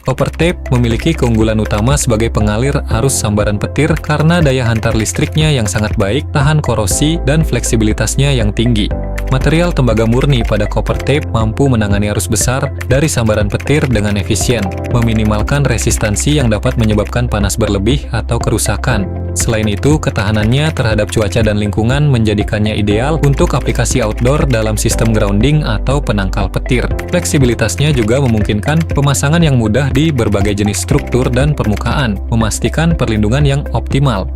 Copper tape memiliki keunggulan utama sebagai pengalir arus sambaran petir karena daya hantar listriknya yang sangat baik, tahan korosi, dan fleksibilitasnya yang tinggi. Material tembaga murni pada copper tape mampu menangani arus besar dari sambaran petir dengan efisien, meminimalkan resistansi yang dapat menyebabkan panas berlebih atau kerusakan. Selain itu, ketahanannya terhadap cuaca dan lingkungan menjadikannya ideal untuk aplikasi outdoor dalam sistem grounding atau penangkal petir. Fleksibilitasnya juga memungkinkan pemasangan yang mudah di berbagai jenis struktur dan permukaan, memastikan perlindungan yang optimal.